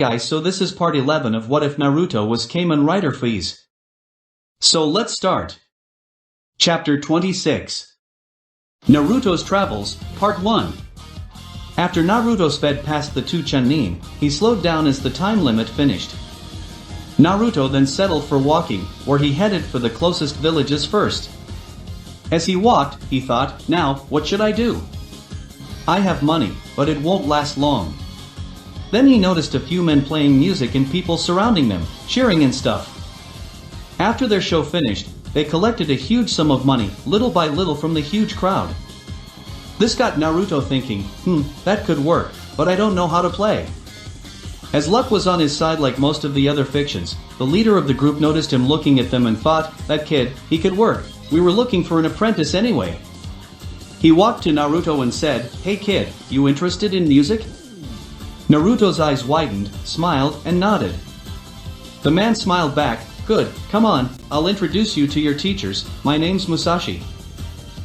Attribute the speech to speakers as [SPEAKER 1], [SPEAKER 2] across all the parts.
[SPEAKER 1] Guys, so this is part 11 of What If Naruto Was Kamen Rider Faiz. So let's start. Chapter 26. Naruto's Travels, Part 1. After Naruto sped past the two Chunin, he slowed down as the time limit finished. Naruto then settled for walking, where he headed for the closest villages first. As he walked, he thought, now, what should I do? I have money, but it won't last long. Then he noticed a few men playing music and people surrounding them, cheering and stuff. After their show finished, they collected a huge sum of money, little by little from the huge crowd. This got Naruto thinking, that could work, but I don't know how to play. As luck was on his side like most of the other fictions, the leader of the group noticed him looking at them and thought, that kid, he could work, we were looking for an apprentice anyway. He walked to Naruto and said, hey kid, you interested in music? Naruto's eyes widened, smiled, and nodded. The man smiled back, good, come on, I'll introduce you to your teachers, my name's Musashi.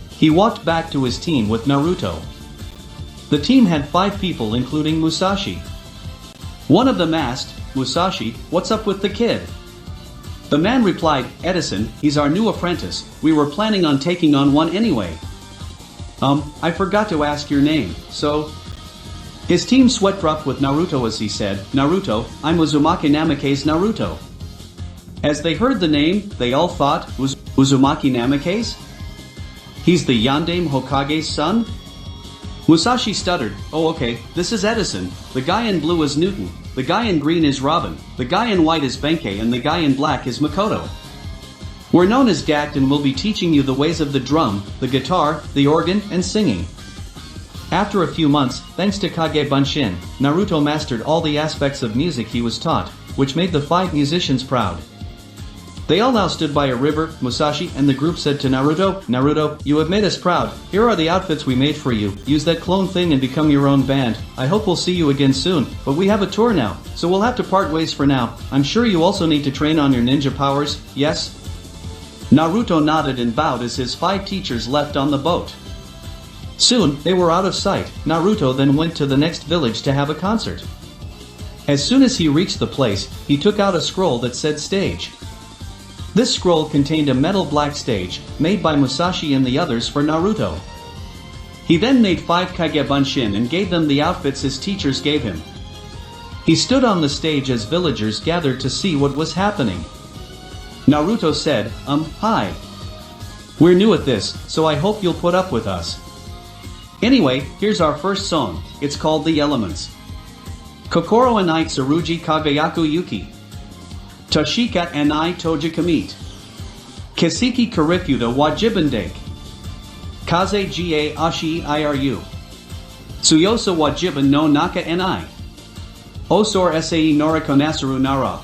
[SPEAKER 1] He walked back to his team with Naruto. The team had 5 people including Musashi. One of them asked, Musashi, what's up with the kid? The man replied, Edison, he's our new apprentice, we were planning on taking on one anyway. I forgot to ask your name, so... His team sweat dropped with Naruto as he said, Naruto, I'm Uzumaki Namake's Naruto. As they heard the name, they all thought, Uzumaki Namake's? He's the Yandame Hokage's son? Musashi stuttered, oh okay, this is Edison, the guy in blue is Newton, the guy in green is Robin, the guy in white is Benkei and the guy in black is Makoto. We're known as GACT and will be teaching you the ways of the drum, the guitar, the organ, and singing. After a few months, thanks to Kage Bunshin, Naruto mastered all the aspects of music he was taught, which made the 5 musicians proud. They all now stood by a river, Musashi and the group said to Naruto, Naruto, you have made us proud, here are the outfits we made for you, use that clone thing and become your own band, I hope we'll see you again soon, but we have a tour now, so we'll have to part ways for now, I'm sure you also need to train on your ninja powers, yes? Naruto nodded and bowed as his 5 teachers left on the boat. Soon, they were out of sight. Naruto then went to the next village to have a concert. As soon as he reached the place, he took out a scroll that said stage. This scroll contained a metal black stage, made by Musashi and the others for Naruto. He then made 5 Kage Bunshin and gave them the outfits his teachers gave him. He stood on the stage as villagers gathered to see what was happening. Naruto said, hi. We're new at this, so I hope you'll put up with us. Anyway, here's our first song, it's called The Elements. Kokoro anai tsurugi kagayaku yuki. Toshika anai toja kamit. Kisiki karifuta wajibandake. Kaze ga ashi iru. Tsuyosa wajiban no naka anai. Osor sai norikonasaru nara.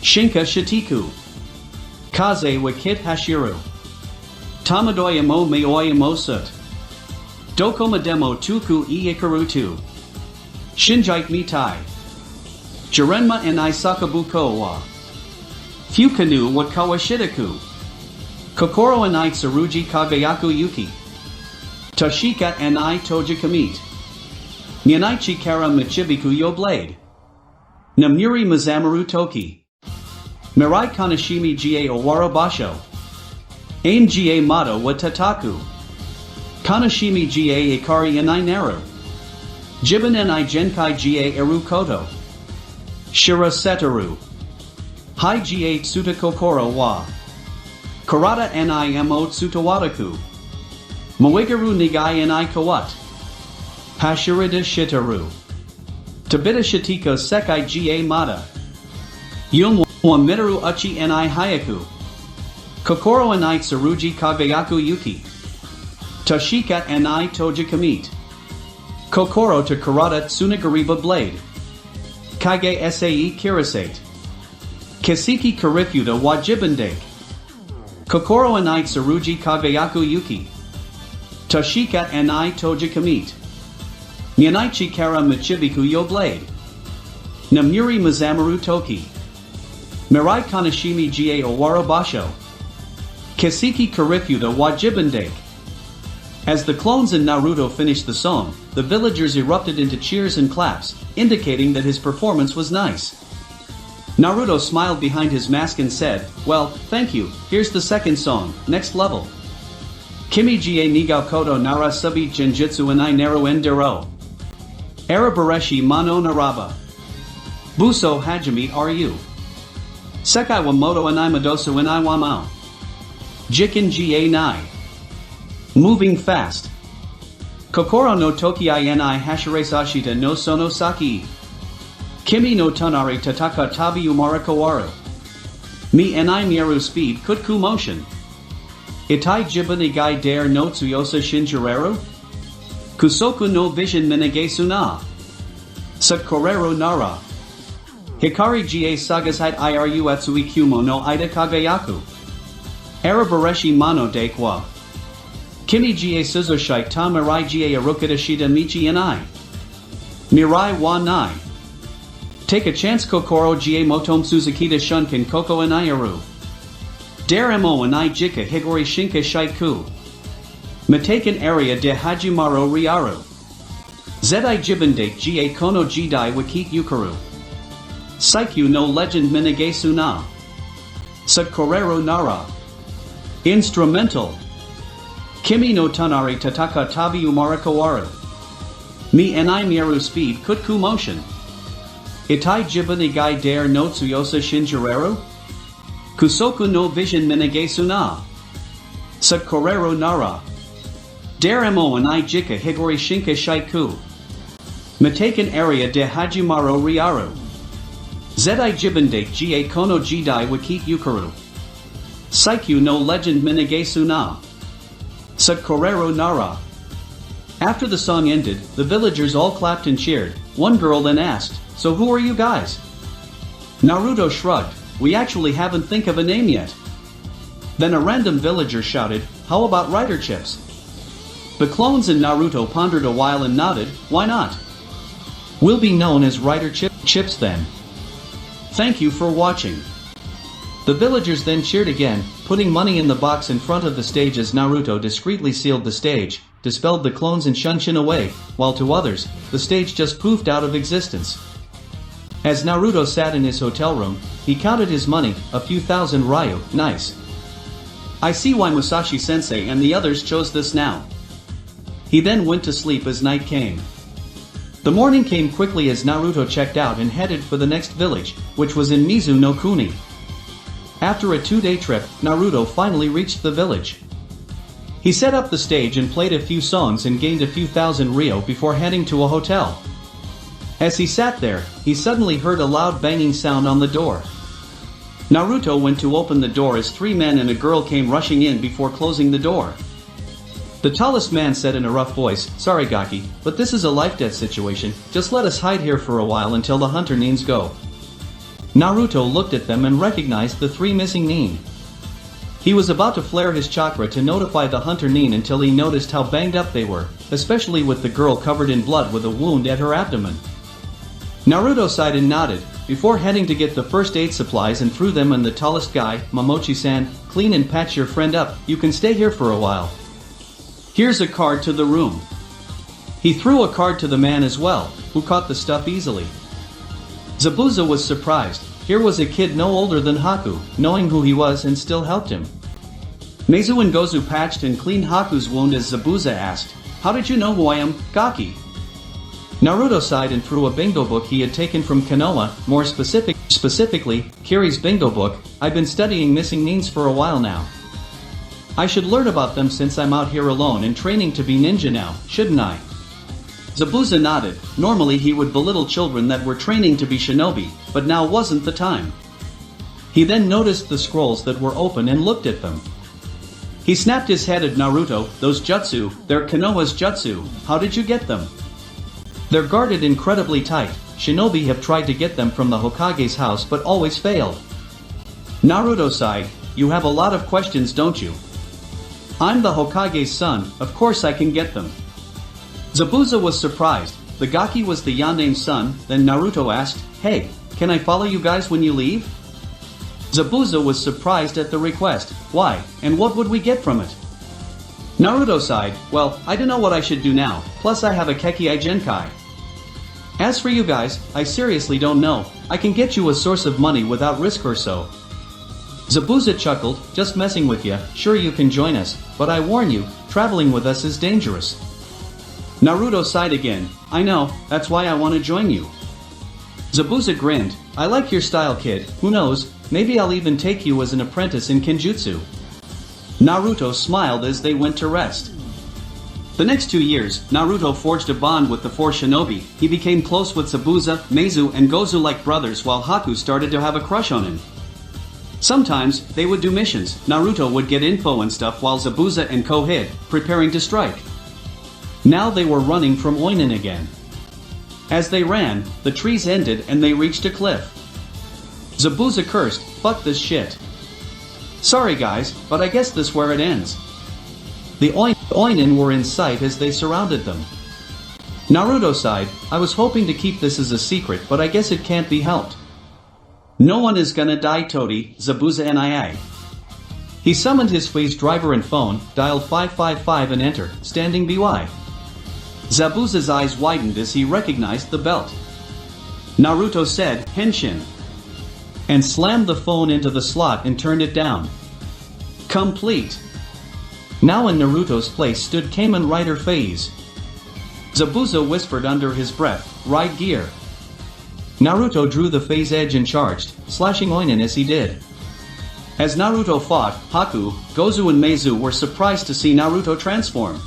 [SPEAKER 1] Shinka shitiku. Kaze wa kit hashiru. Tamadoya mo maoya mosut. Dokoma demo tuku e ikarutu. Shinjite mitai. Jirenma and Isakabuko wa. Fukanu wa kawashitaku. Kokoro and I tsurugi kagayaku yuki. Toshika and I toja kamit. Nyanaichi kara michibiku yo blade. Namuri mazamaru toki. Mirai kanashimi ga owara basho. Aim ga mado wa tataku. Kanashimi ga ikari anai naru. Jiban anai genkai ga eru koto. Shira setaru. Hai ga tsuta kokoro wa. Karata anai mo tsutawataku. Moegaru nigai anai kawat. Pashirida shitaru. Tabita shitika sekai ga mata. Yung wa mitaru uchi anai hayaku. Kokoro anai tsurugi kagayaku yuki. Toshika anai toja kamit. Kokoro to karata tsunagariba blade. Kage sai kirasate. Kisiki karifuta wajibandake. Kokoro anai tsurugi kagayaku yuki. Toshika anai toja kamit. Nyanaichi kara michibiku yo blade. Namuri mazamaru toki. Mirai kanashimi ga owara basho. Kisiki karifuta wajibandake. As the clones and Naruto finished the song, the villagers erupted into cheers and claps, indicating that his performance was nice. Naruto smiled behind his mask and said, "Well, thank you, here's the second song, next level. Kimi jie nigao koto nara subi genjutsu anai naru endero. Arabareshi mano naraba. Buso hajime ru. Sekai wa moto anai madosu anai wa mao. Jikin ga nai. Moving fast. Kokoro no toki ni hashire sashita no sono saki. Kimi no tonari tataka tabi umara kawaru. Mi ni miaru speed kutku motion. Itai jiban igai dare no tsuyosa shinjireru? Kusoku no vision minegesu na. Satkorero nara. Hikari ga sagashite iru atsui kumo no ida kagayaku. Arabareshi mano de kwa. Kimi ga suzoshite ta mirai ga arukata shida michi ni. Mirai wa nai. Take a chance kokoro ga motom suzukita shunkin koko anayaru. Dare mo anai jika higori shinka shaiku. Mitaken area de hajimaro riaru. Zedai jibandake ga kono jidai wakit yukaru. Saikyu no legend minegesu na. Satkorero nara. Instrumental. Kimi no tanari tataka tabi umara kawaru. Mi ni miaru speed kutku motion. Itai jiban igai dare no tsuyosa shinjireru? Kusoku no vision minegesu na. Satkorero nara. Dare mo anai jika higori shinka shaiku. Mitaken area de hajimaro riaru. Zedai jibandake ga kono jidai wakit yukaru. Saikyu no legend minegesu na. Satkorero nara. After the song ended, the villagers all clapped and cheered. One girl then asked, "So who are you guys?" Naruto shrugged, "We actually haven't think of a name yet." Then a random villager shouted, "How about Rider Chips?" The clones and Naruto pondered a while and nodded, "Why not? We'll be known as Rider Chips then." Thank you for watching. The villagers then cheered again, putting money in the box in front of the stage as Naruto discreetly sealed the stage, dispelled the clones and Shunshin away, while to others, the stage just poofed out of existence. As Naruto sat in his hotel room, he counted his money, a few thousand ryu, nice. I see why Musashi-sensei and the others chose this now. He then went to sleep as night came. The morning came quickly as Naruto checked out and headed for the next village, which was in Mizu no Kuni. After a 2-day trip, Naruto finally reached the village. He set up the stage and played a few songs and gained a few thousand ryo before heading to a hotel. As he sat there, he suddenly heard a loud banging sound on the door. Naruto went to open the door as 3 men and a girl came rushing in before closing the door. The tallest man said in a rough voice, "Sorry Gaki, but this is a life-death situation, just let us hide here for a while until the hunter neens go." Naruto looked at them and recognized the 3 missing nin. He was about to flare his chakra to notify the hunter nin until he noticed how banged up they were, especially with the girl covered in blood with a wound at her abdomen. Naruto sighed and nodded, before heading to get the first aid supplies and threw them on the tallest guy, "Momochi-san, clean and patch your friend up, you can stay here for a while. Here's a card to the room." He threw a card to the man as well, who caught the stuff easily. Zabuza was surprised. Here was a kid no older than Haku, knowing who he was and still helped him. Meizu and Gozu patched and cleaned Haku's wound as Zabuza asked, "How did you know who I am, Gaki?" Naruto sighed and threw a bingo book he had taken from Konoha, more specifically, Kiri's bingo book. "I've been studying missing nins for a while now. I should learn about them since I'm out here alone and training to be ninja now, shouldn't I?" Zabuza nodded. Normally he would belittle children that were training to be shinobi, but now wasn't the time. He then noticed the scrolls that were open and looked at them. He snapped his head at Naruto, "Those jutsu, they're Konoha's jutsu, how did you get them?" "They're guarded incredibly tight, shinobi have tried to get them from the Hokage's house but always failed." Naruto sighed, "You have a lot of questions, don't you? I'm the Hokage's son, of course I can get them." Zabuza was surprised. The Gaki was the Yandame's son. Then Naruto asked, "Hey, can I follow you guys when you leave?" Zabuza was surprised at the request. "Why, and what would we get from it?" Naruto sighed, well, I don't know what I should do now, plus I have a Kekki Genkai. As for you guys, I seriously don't know, I can get you a source of money without risk or so. Zabuza chuckled, just messing with ya, sure you can join us, but I warn you, traveling with us is dangerous. Naruto sighed again, I know, that's why I want to join you. Zabuza grinned, I like your style kid, who knows, maybe I'll even take you as an apprentice in Kenjutsu. Naruto smiled as they went to rest. The next 2 years, Naruto forged a bond with the 4 shinobi. He became close with Zabuza, Meizu and Gozu like brothers while Haku started to have a crush on him. Sometimes, they would do missions, Naruto would get info and stuff while Zabuza and Ko hid, preparing to strike. Now they were running from Oinen again. As they ran, the trees ended and they reached a cliff. Zabuza cursed, fuck this shit. Sorry guys, but I guess this where it ends. The Oinen were in sight as they surrounded them. Naruto sighed, I was hoping to keep this as a secret but I guess it can't be helped. No one is gonna die Todi, Zabuza NIA. He summoned his Faiz driver and phone, dialed 555 and enter, standing by. Zabuza's eyes widened as he recognized the belt. Naruto said, Henshin. And slammed the phone into the slot and turned it down. Complete. Now in Naruto's place stood Kamen Rider Faiz. Zabuza whispered under his breath, ride gear. Naruto drew the Faiz edge and charged, slashing Oinen as he did. As Naruto fought, Haku, Gozu and Meizu were surprised to see Naruto transform.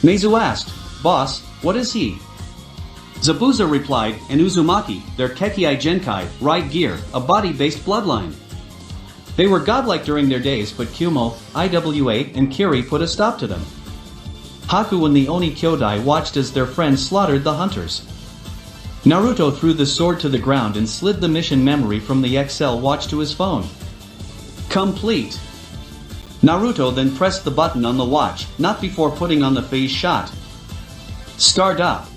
[SPEAKER 1] Meizu asked, Boss, what is he? Zabuza replied, and Uzumaki, their Kekki Genkai, ride gear, a body-based bloodline. They were godlike during their days but Kumo, Iwa and Kiri put a stop to them. Haku and the Oni Kyodai watched as their friends slaughtered the hunters. Naruto threw the sword to the ground and slid the mission memory from the XL watch to his phone. Complete. Naruto then pressed the button on the watch, not before putting on the phase shot. Start up.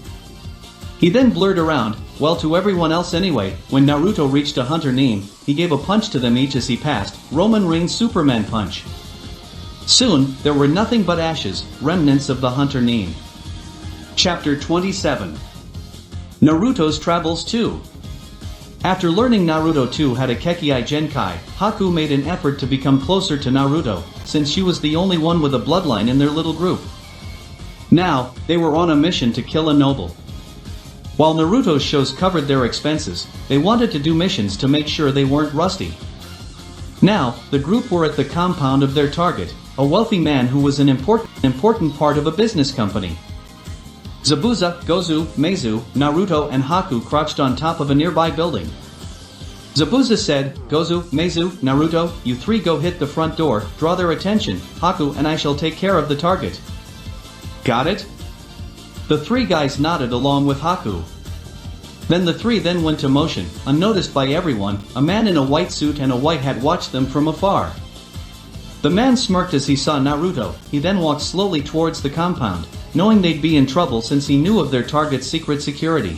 [SPEAKER 1] He then blurred around, well to everyone else anyway, when Naruto reached a hunter name, he gave a punch to them each as he passed, Roman Reigns Superman punch. Soon, there were nothing but ashes, remnants of the hunter name. Chapter 27. Naruto's Travels 2. After learning Naruto 2 had a Kekki Genkai, Haku made an effort to become closer to Naruto, since she was the only one with a bloodline in their little group. Now, they were on a mission to kill a noble. While Naruto's shows covered their expenses, they wanted to do missions to make sure they weren't rusty. Now, the group were at the compound of their target, a wealthy man who was an important part of a business company. Zabuza, Gozu, Meizu, Naruto and Haku crouched on top of a nearby building. Zabuza said, Gozu, Meizu, Naruto, you three go hit the front door, draw their attention, Haku and I shall take care of the target. Got it? The three guys nodded along with Haku. Then the three then went to motion, unnoticed by everyone. A man in a white suit and a white hat watched them from afar. The man smirked as he saw Naruto. He then walked slowly towards the compound, knowing they'd be in trouble since he knew of their target's secret security.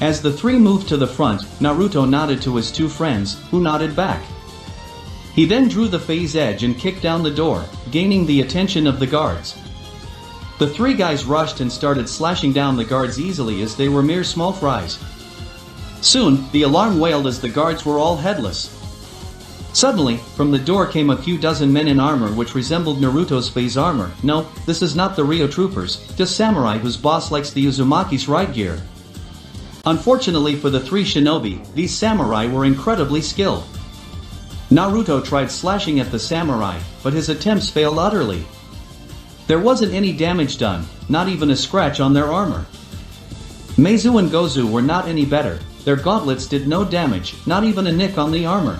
[SPEAKER 1] As the three moved to the front, Naruto nodded to his two friends, who nodded back. He then drew the phase edge and kicked down the door, gaining the attention of the guards. The three guys rushed and started slashing down the guards easily as they were mere small fries. Soon, the alarm wailed as the guards were all headless. Suddenly, from the door came a few dozen men in armor which resembled Naruto's phase armor. No, this is not the Ryo troopers, just samurai whose boss likes the Uzumaki's ride gear. Unfortunately for the three shinobi, these samurai were incredibly skilled. Naruto tried slashing at the samurai, but his attempts failed utterly. There wasn't any damage done, not even a scratch on their armor. Meizu and Gozu were not any better, their gauntlets did no damage, not even a nick on the armor.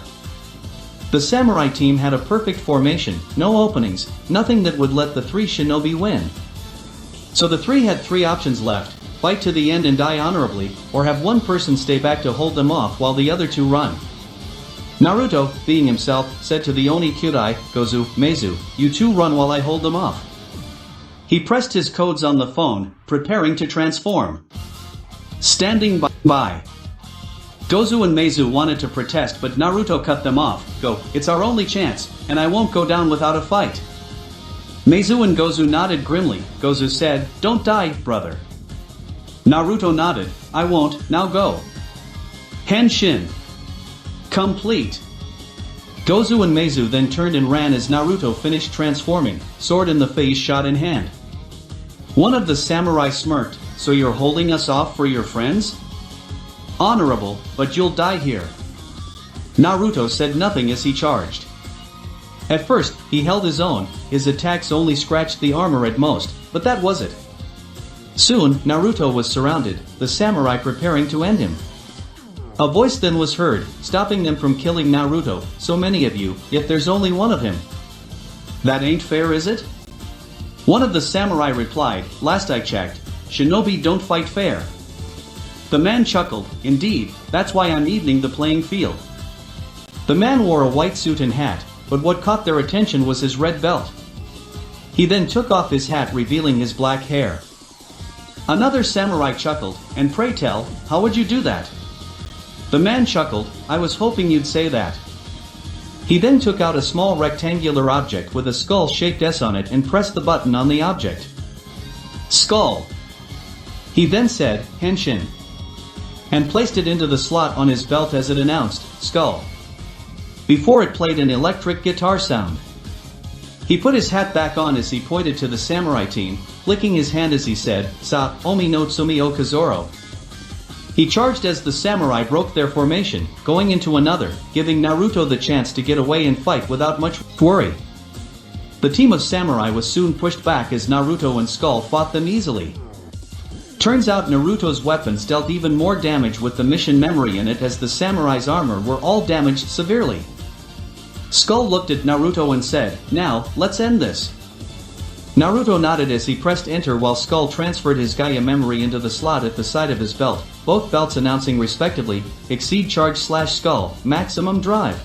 [SPEAKER 1] The samurai team had a perfect formation, no openings, nothing that would let the three shinobi win. So the three had three options left: fight to the end and die honorably, or have one person stay back to hold them off while the other two run. Naruto, being himself, said to the Oni Kyudai, Gozu, Meizu, you two run while I hold them off. He pressed his codes on the phone, preparing to transform. Standing by. Gozu and Meizu wanted to protest but Naruto cut them off. Go, it's our only chance, and I won't go down without a fight. Meizu and Gozu nodded grimly. Gozu said, "Don't die, brother." Naruto nodded, "I won't, now go." Henshin. Complete. Gozu and Meizu then turned and ran as Naruto finished transforming, sword in the face, shot in hand. One of the samurai smirked, "So you're holding us off for your friends? Honorable, but you'll die here." Naruto said nothing as he charged. At first, he held his own, his attacks only scratched the armor at most, but that was it. Soon, Naruto was surrounded, the samurai preparing to end him. A voice then was heard, stopping them from killing Naruto, "So many of you, yet there's only one of him. That ain't fair, is it?" One of the samurai replied, "Last I checked, shinobi don't fight fair." The man chuckled, "Indeed, that's why I'm evening the playing field." The man wore a white suit and hat, but what caught their attention was his red belt. He then took off his hat, revealing his black hair. Another samurai chuckled, "And pray tell, how would you do that?" The man chuckled, "I was hoping you'd say that." He then took out a small rectangular object with a skull-shaped S on it and pressed the button on the object. Skull. He then said, "Henshin," and placed it into the slot on his belt as it announced, "Skull." Before it played an electric guitar sound. He put his hat back on as he pointed to the samurai team, flicking his hand as he said, "Sa, omi no tsumi o kazoro." He charged as the samurai broke their formation, going into another, giving Naruto the chance to get away and fight without much worry. The team of samurai was soon pushed back as Naruto and Skull fought them easily. Turns out Naruto's weapons dealt even more damage with the mission memory in it, as the samurai's armor were all damaged severely. Skull looked at Naruto and said, "Now, let's end this." Naruto nodded as he pressed enter while Skull transferred his Gaia memory into the slot at the side of his belt, both belts announcing respectively, "Exceed charge / Skull, maximum drive."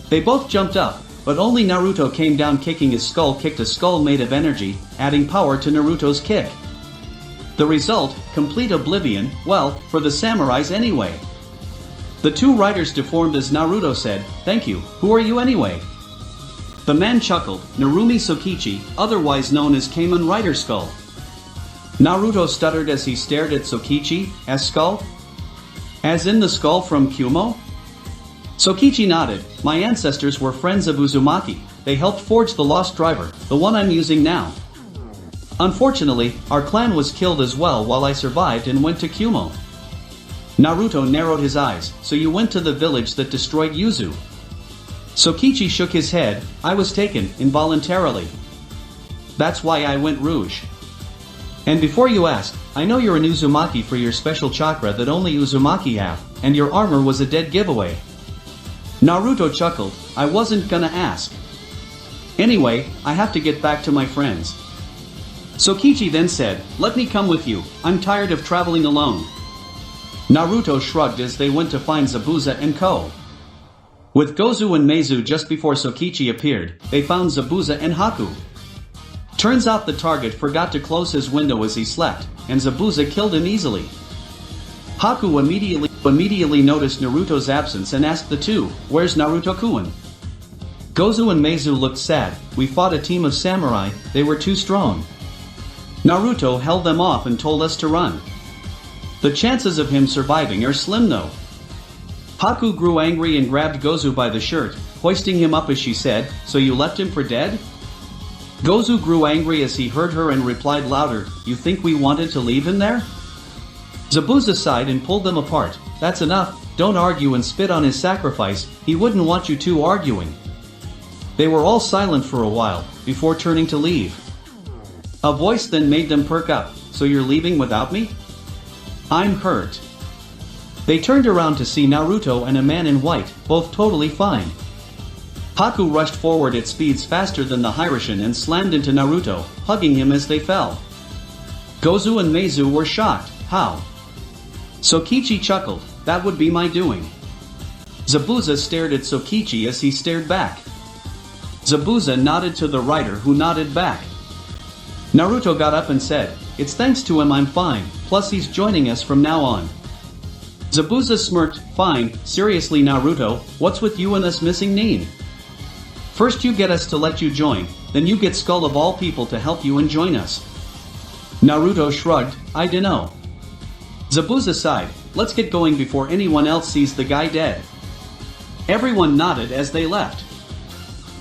[SPEAKER 1] They both jumped up, but only Naruto came down kicking his skull kicked a skull made of energy, adding power to Naruto's kick. The result, complete oblivion, well, for the samurais anyway. The two riders deformed as Naruto said, "Thank you, who are you anyway?" The man chuckled, "Narumi Sokichi, otherwise known as Kamen Rider Skull." Naruto stuttered as he stared at Sokichi, as Skull? As in the skull from Kumo? Sokichi nodded, "My ancestors were friends of Uzumaki, they helped forge the lost driver, the one I'm using now. Unfortunately, our clan was killed as well while I survived and went to Kumo." Naruto narrowed his eyes, "So you went to the village that destroyed Yuzu?" Sokichi shook his head, "I was taken, involuntarily. That's why I went rouge. And before you ask, I know you're an Uzumaki for your special chakra that only Uzumaki have, and your armor was a dead giveaway." Naruto chuckled, "I wasn't gonna ask. Anyway, I have to get back to my friends." Sokichi then said, "Let me come with you, I'm tired of traveling alone." Naruto shrugged as they went to find Zabuza and Ko. With Gozu and Meizu just before Sokichi appeared, they found Zabuza and Haku. Turns out the target forgot to close his window as he slept, and Zabuza killed him easily. Haku immediately noticed Naruto's absence and asked the two, "Where's Naruto-kun?" Gozu and Meizu looked sad, "We fought a team of samurai, they were too strong. Naruto held them off and told us to run. The chances of him surviving are slim though." Haku grew angry and grabbed Gozu by the shirt, hoisting him up as she said, "So you left him for dead?" Gozu grew angry as he heard her and replied louder, "You think we wanted to leave him there?" Zabuza sighed and pulled them apart, "That's enough, don't argue and spit on his sacrifice, he wouldn't want you two arguing." They were all silent for a while, before turning to leave. A voice then made them perk up, "So you're leaving without me?" "I'm hurt." They turned around to see Naruto and a man in white, both totally fine. Haku rushed forward at speeds faster than the Hiraishin and slammed into Naruto, hugging him as they fell. Gozu and Meizu were shocked, "How?" Sokichi chuckled, "That would be my doing." Zabuza stared at Sokichi as he stared back. Zabuza nodded to the rider who nodded back. Naruto got up and said, "It's thanks to him I'm fine, plus he's joining us from now on." Zabuza smirked, "Fine, seriously Naruto, what's with you and this missing Nin?" First you get us to let you join, then you get Skull of all people to help you and join us. Naruto shrugged, I dunno. Zabuza sighed, let's get going before anyone else sees the guy dead. Everyone nodded as they left.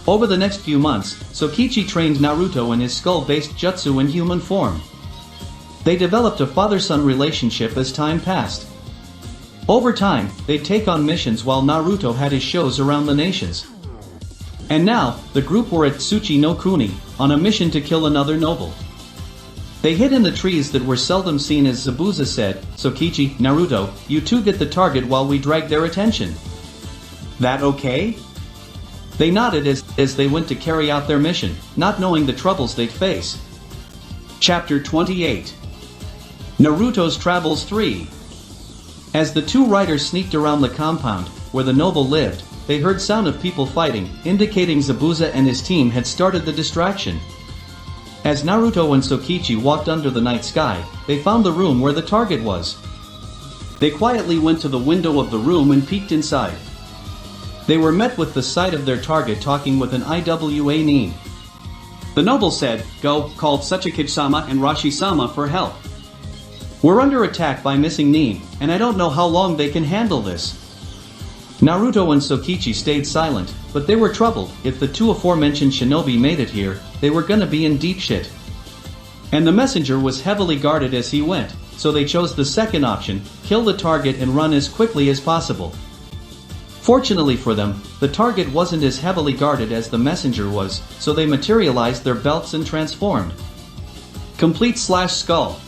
[SPEAKER 1] Over the next few months, Sokichi trained Naruto in his skull-based jutsu in human form. They developed a father-son relationship as time passed. Over time, they'd take on missions while Naruto had his shows around the nations. And now, the group were at Tsuchi no Kuni, on a mission to kill another noble. They hid in the trees that were seldom seen as Zabuza said, Sokichi, Naruto, you two get the target while we drag their attention. That okay? They nodded as they went to carry out their mission, not knowing the troubles they'd face. Chapter 28 Naruto's Travels 3. As the two riders sneaked around the compound, where the noble lived, they heard sound of people fighting, indicating Zabuza and his team had started the distraction. As Naruto and Sokichi walked under the night sky, they found the room where the target was. They quietly went to the window of the room and peeked inside. They were met with the sight of their target talking with an IWA Nin. The noble said, Go, called Tsuchikage-sama and Rashi-sama for help. We're under attack by missing Nin, and I don't know how long they can handle this. Naruto and Sokichi stayed silent, but they were troubled. If the two aforementioned shinobi made it here, they were gonna be in deep shit. And the messenger was heavily guarded as he went, so they chose the second option, kill the target and run as quickly as possible. Fortunately for them, the target wasn't as heavily guarded as the messenger was, so they materialized their belts and transformed. Complete/skull.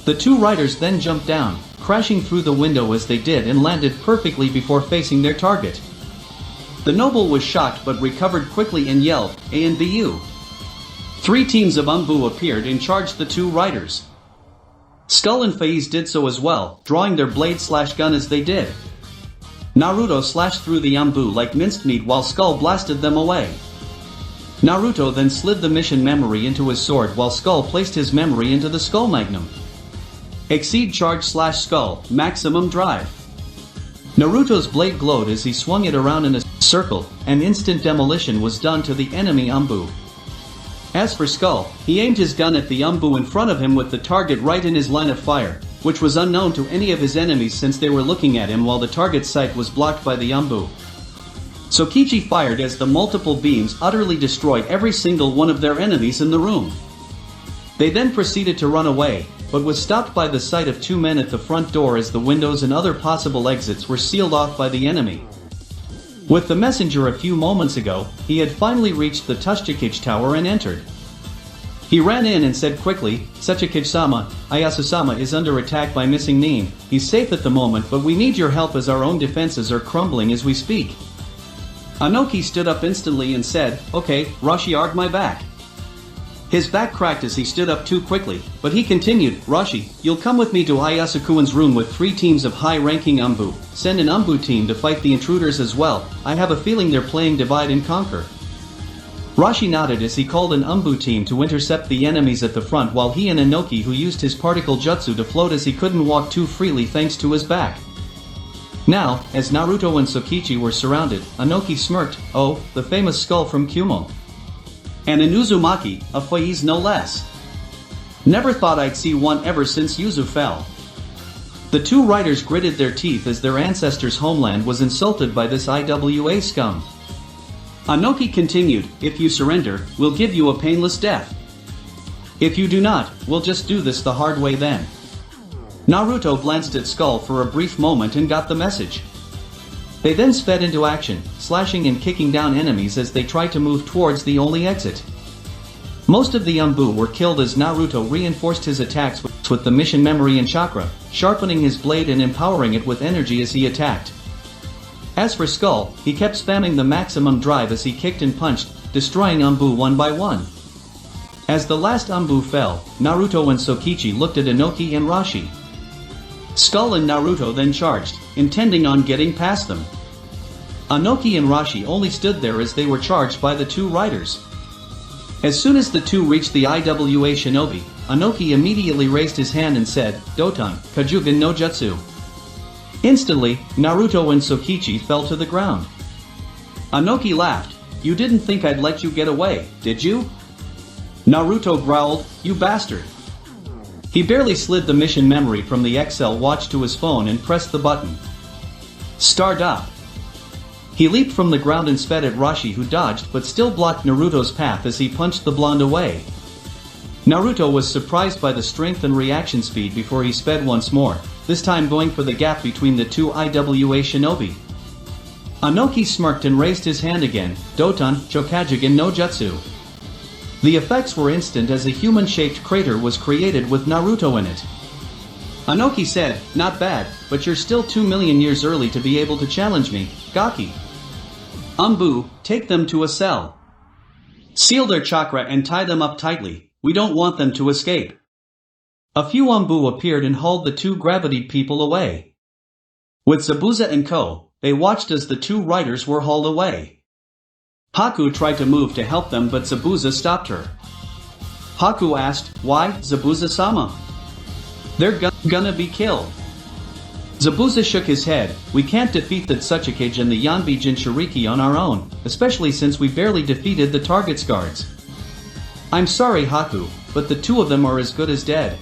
[SPEAKER 1] The two riders then jumped down, crashing through the window as they did and landed perfectly before facing their target. The noble was shocked but recovered quickly and yelled, A and BU. 3 teams of Umbu appeared and charged the two riders. Skull and Faiz did so as well, drawing their blade/gun as they did. Naruto slashed through the Umbu like minced meat while Skull blasted them away. Naruto then slid the mission memory into his sword while Skull placed his memory into the Skull Magnum. Exceed charge/skull, maximum drive. Naruto's blade glowed as he swung it around in a circle, and instant demolition was done to the enemy Umbu. As for Skull, he aimed his gun at the Umbu in front of him with the target right in his line of fire, which was unknown to any of his enemies since they were looking at him while the target's sight was blocked by the Umbu. Sokichi fired as the multiple beams utterly destroyed every single one of their enemies in the room. They then proceeded to run away, but was stopped by the sight of 2 men at the front door as the windows and other possible exits were sealed off by the enemy. With the messenger a few moments ago, he had finally reached the Tsuchikage Tower and entered. He ran in and said quickly, Tsuchikage-sama, Ayasu-sama is under attack by missing Nin. He's safe at the moment but we need your help as our own defenses are crumbling as we speak. Anoki stood up instantly and said, Okay, Rashi arg my back. His back cracked as he stood up too quickly, but he continued, Rashi, you'll come with me to Ayasukuin's room with 3 teams of high-ranking Umbu. Send an Umbu team to fight the intruders as well. I have a feeling they're playing divide and conquer. Rashi nodded as he called an Umbu team to intercept the enemies at the front while he and Anoki who used his particle jutsu to float as he couldn't walk too freely thanks to his back. Now, as Naruto and Sokichi were surrounded, Anoki smirked, oh, the famous skull from Kumo. And an Uzumaki, a Faiz no less. Never thought I'd see one ever since Yuzu fell. The two riders gritted their teeth as their ancestors' homeland was insulted by this IWA scum. Anoki continued, if you surrender, we'll give you a painless death. If you do not, we'll just do this the hard way then. Naruto glanced at Skull for a brief moment and got the message. They then sped into action, slashing and kicking down enemies as they tried to move towards the only exit. Most of the Umbu were killed as Naruto reinforced his attacks with the mission memory and chakra, sharpening his blade and empowering it with energy as he attacked. As for Skull, he kept spamming the maximum drive as he kicked and punched, destroying Umbu one by one. As the last Umbu fell, Naruto and Sokichi looked at Inoki and Rashi. Skull and Naruto then charged, intending on getting past them. Anoki and Rashi only stood there as they were charged by the two riders. As soon as the two reached the IWA shinobi, Anoki immediately raised his hand and said, Doton, Kajugen no Jutsu. Instantly, Naruto and Sokichi fell to the ground. Anoki laughed, you didn't think I'd let you get away, did you? Naruto growled, you bastard. He barely slid the mission memory from the Excel watch to his phone and pressed the button. Start up. He leaped from the ground and sped at Rashi, who dodged but still blocked Naruto's path as he punched the blonde away. Naruto was surprised by the strength and reaction speed before he sped once more, this time going for the gap between the two IWA shinobi. Anoki smirked and raised his hand again, Doton, Chokajigen no Jutsu. The effects were instant as a human-shaped crater was created with Naruto in it. Anoki said, not bad, but you're still 2 million years early to be able to challenge me, Gaki. Umbu, take them to a cell. Seal their chakra and tie them up tightly, we don't want them to escape. A few Umbu appeared and hauled the two gravitied people away. With Zabuza and Ko, they watched as the two riders were hauled away. Haku tried to move to help them but Zabuza stopped her. Haku asked, why, Zabuza-sama? They're gonna be killed. Zabuza shook his head, we can't defeat the Tsuchikage and the Yanbi Jinchuriki on our own, especially since we barely defeated the target's guards. I'm sorry Haku, but the two of them are as good as dead.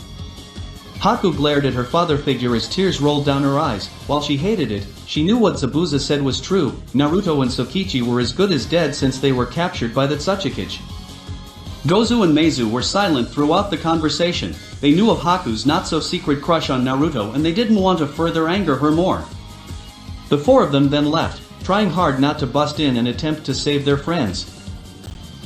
[SPEAKER 1] Haku glared at her father figure as tears rolled down her eyes. While she hated it, she knew what Zabuza said was true, Naruto and Tsukichi were as good as dead since they were captured by the Tsuchikage. Gozu and Meizu were silent throughout the conversation. They knew of Haku's not-so-secret crush on Naruto and they didn't want to further anger her more. The four of them then left, trying hard not to bust in and attempt to save their friends.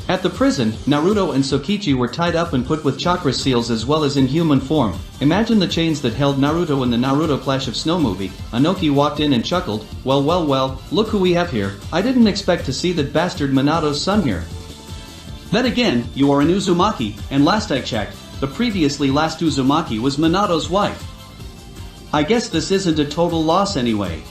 [SPEAKER 1] At the prison, Naruto and Tsukichi were tied up and put with chakra seals as well as in human form. Imagine the chains that held Naruto in the Naruto Clash of Snow movie. Anoki walked in and chuckled, well, look who we have here. I didn't expect to see that bastard Minato's son here. Then again, you are an Uzumaki, and last I checked, the previously last Uzumaki was Minato's wife. I guess this isn't a total loss anyway.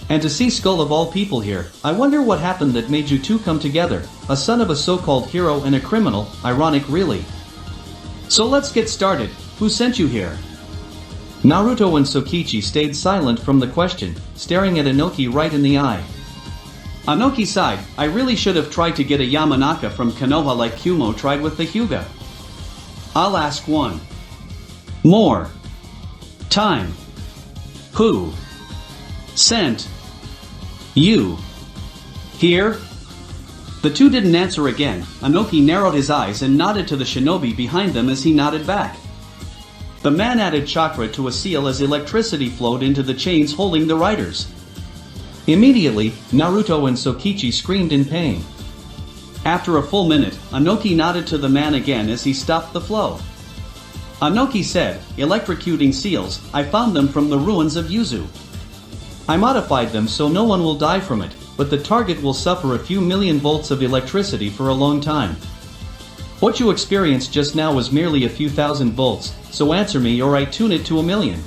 [SPEAKER 1] And to see Skull of all people here, I wonder what happened that made you two come together, a son of a so-called hero and a criminal, ironic really. So let's get started, who sent you here? Naruto and Tsukichi stayed silent from the question, staring at Anoki right in the eye. Anoki sighed, I really should have tried to get a Yamanaka from Konoha like Kumo tried with the Hyuga. I'll ask one more time. Who sent you here? The two didn't answer again. Anoki narrowed his eyes and nodded to the shinobi behind them as he nodded back. The man added chakra to a seal as electricity flowed into the chains holding the riders. Immediately, Naruto and Tsukichi screamed in pain. After a full minute, Anoki nodded to the man again as he stopped the flow. Anoki said, electrocuting seals, I found them from the ruins of Yuzu. I modified them so no one will die from it, but the target will suffer a few million volts of electricity for a long time. What you experienced just now was merely a few thousand volts, so answer me or I tune it to 1,000,000.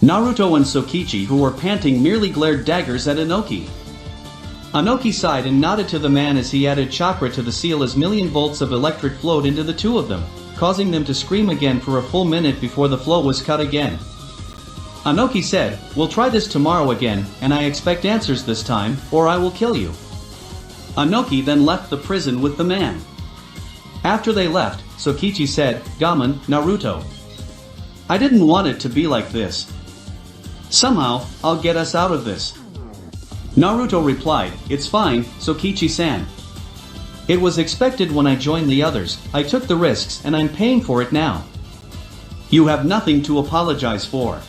[SPEAKER 1] Naruto and Tsukichi, who were panting, merely glared daggers at Anoki. Anoki sighed and nodded to the man as he added chakra to the seal as million volts of electric flowed into the two of them, causing them to scream again for a full minute before the flow was cut again. Anoki said, we'll try this tomorrow again, and I expect answers this time, or I will kill you. Anoki then left the prison with the man. After they left, Tsukichi said, Kamen, Naruto. I didn't want it to be like this. Somehow, I'll get us out of this. Naruto replied, it's fine, Tsukichi-san. It was expected when I joined the others, I took the risks and I'm paying for it now. You have nothing to apologize for.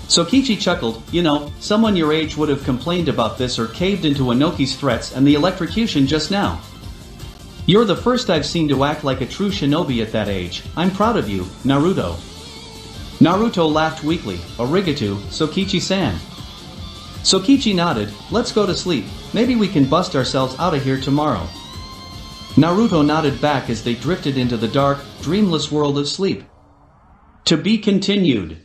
[SPEAKER 1] Tsukichi chuckled, you know, someone your age would have complained about this or caved into Anoki's threats and the electrocution just now. You're the first I've seen to act like a true shinobi at that age. I'm proud of you, Naruto. Naruto laughed weakly, arigato, Tsukichi-san. Tsukichi nodded, let's go to sleep, maybe we can bust ourselves out of here tomorrow. Naruto nodded back as they drifted into the dark, dreamless world of sleep. To be continued.